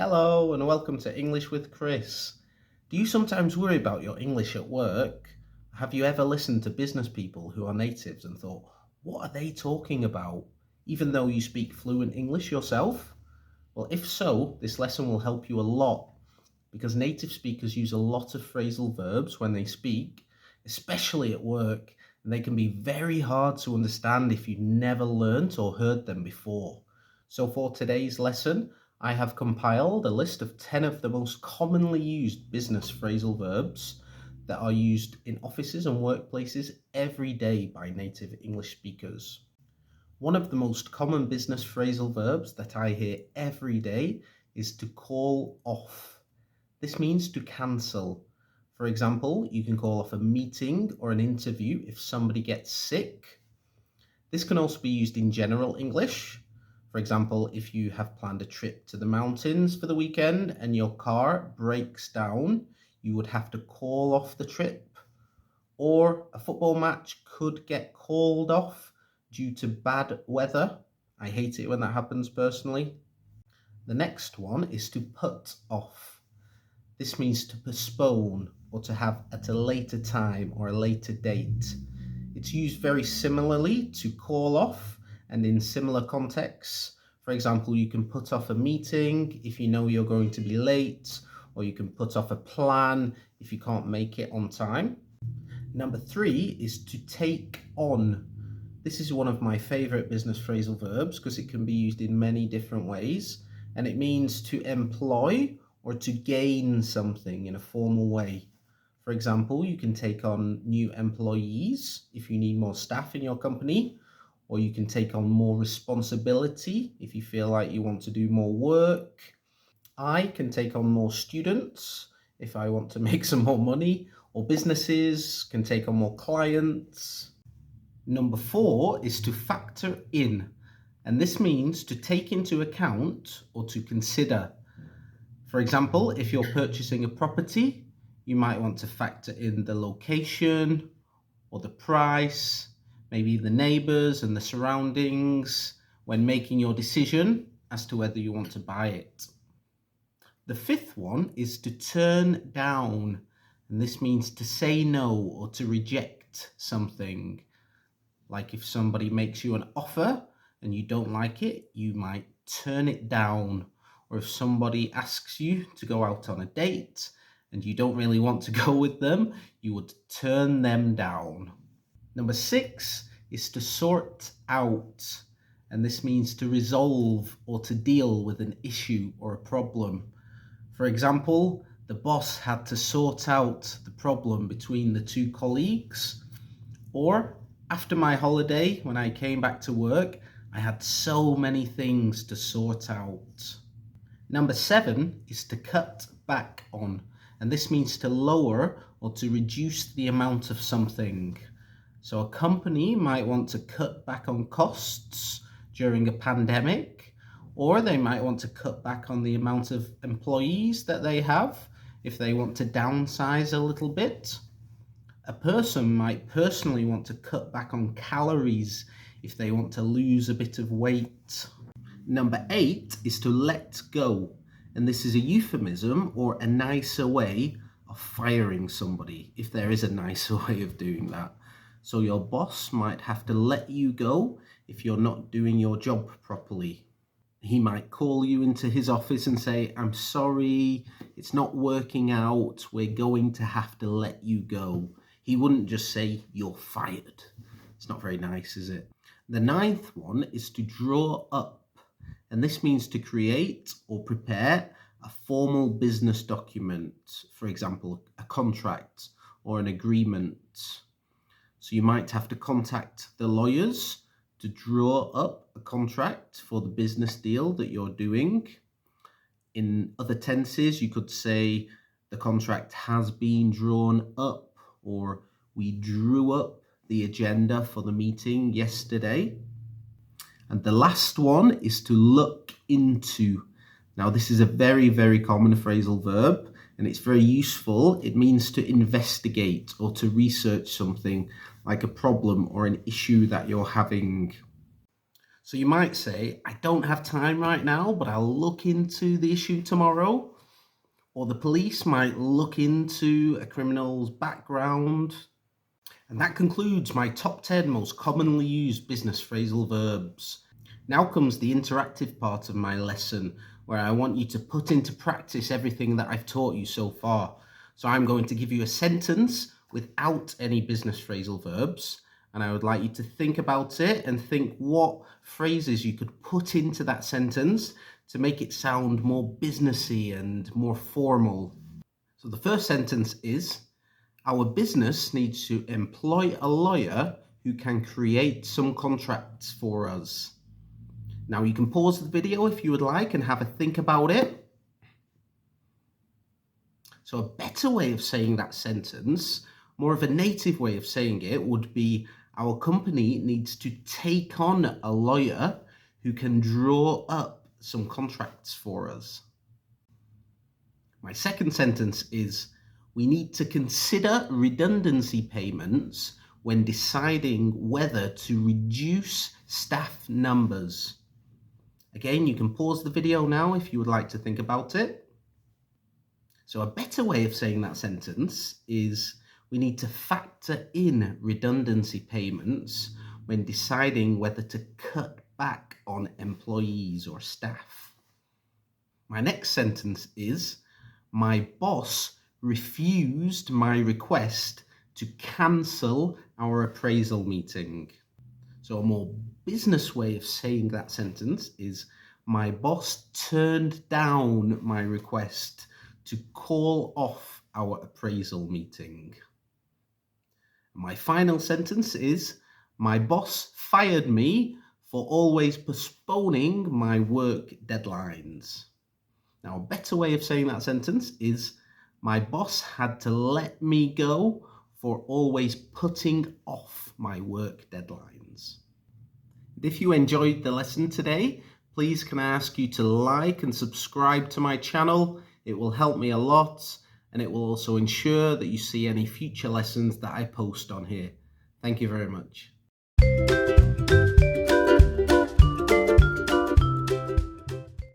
Hello and welcome to English with Chris. Do you sometimes worry about your English at work? Have you ever listened to business people who are natives and thought, what are they talking about? Even though you speak fluent English yourself? Well, if so, this lesson will help you a lot because native speakers use a lot of phrasal verbs when they speak, especially at work, and they can be very hard to understand if you've never learnt or heard them before. So for today's lesson, I have compiled a list of 10 of the most commonly used business phrasal verbs that are used in offices and workplaces every day by native English speakers. One of the most common business phrasal verbs that I hear every day is to call off. This means to cancel. For example, you can call off a meeting or an interview if somebody gets sick. This can also be used in general English. For example, if you have planned a trip to the mountains for the weekend and your car breaks down, you would have to call off the trip. Or a football match could get called off due to bad weather. I hate it when that happens personally. The next one is to put off. This means to postpone or to have at a later time or a later date. It's used very similarly to call off and in similar contexts. For example, you can put off a meeting if you know you're going to be late, or you can put off a plan if you can't make it on time. Number 3 is to take on. This is one of my favorite business phrasal verbs because it can be used in many different ways, and it means to employ or to gain something in a formal way. For example, you can take on new employees if you need more staff in your company, or you can take on more responsibility if you feel like you want to do more work. I can take on more students if I want to make some more money, or businesses can take on more clients. Number 4 is to factor in, and this means to take into account or to consider. For example, if you're purchasing a property, you might want to factor in the location or the price, maybe the neighbours and the surroundings when making your decision as to whether you want to buy it. The 5th one is to turn down, and this means to say no or to reject something. Like if somebody makes you an offer and you don't like it, you might turn it down. Or if somebody asks you to go out on a date and you don't really want to go with them, you would turn them down. Number 6 is to sort out, and this means to resolve or to deal with an issue or a problem. For example, the boss had to sort out the problem between the 2 colleagues. Or after my holiday, when I came back to work, I had so many things to sort out. Number 7 is to cut back on, and this means to lower or to reduce the amount of something. So a company might want to cut back on costs during a pandemic, or they might want to cut back on the amount of employees that they have if they want to downsize a little bit. A person might personally want to cut back on calories if they want to lose a bit of weight. Number 8 is to let go, and this is a euphemism or a nicer way of firing somebody, if there is a nicer way of doing that. So your boss might have to let you go if you're not doing your job properly. He might call you into his office and say, "I'm sorry, it's not working out, we're going to have to let you go." He wouldn't just say, "You're fired." It's not very nice, is it? The 9th one is to draw up, and this means to create or prepare a formal business document, for example, a contract or an agreement. So you might have to contact the lawyers to draw up a contract for the business deal that you're doing. In other tenses, you could say the contract has been drawn up, or we drew up the agenda for the meeting yesterday. And the last one is to look into. Now, this is a very, very common phrasal verb, and it's very useful. It means to investigate or to research something like a problem or an issue that you're having. So you might say, I don't have time right now, but I'll look into the issue tomorrow. Or the police might look into a criminal's background. And that concludes my top 10 most commonly used business phrasal verbs. Now comes the interactive part of my lesson, where I want you to put into practice everything that I've taught you so far. So I'm going to give you a sentence without any business phrasal verbs, and I would like you to think about it and think what phrases you could put into that sentence to make it sound more businessy and more formal. So the first sentence is, our business needs to employ a lawyer who can create some contracts for us. Now you can pause the video if you would like and have a think about it. So a better way of saying that sentence, more of a native way of saying it, would be, our company needs to take on a lawyer who can draw up some contracts for us. My second sentence is, we need to consider redundancy payments when deciding whether to reduce staff numbers. Again, you can pause the video now if you would like to think about it. So a better way of saying that sentence is, we need to factor in redundancy payments when deciding whether to cut back on employees or staff. My next sentence is, my boss refused my request to cancel our appraisal meeting. So a more business way of saying that sentence is, my boss turned down my request to call off our appraisal meeting. My final sentence is, my boss fired me for always postponing my work deadlines. Now, a better way of saying that sentence is, my boss had to let me go for always putting off my work deadlines. If you enjoyed the lesson today, please can I ask you to like and subscribe to my channel. It will help me a lot, and it will also ensure that you see any future lessons that I post on here. Thank you very much.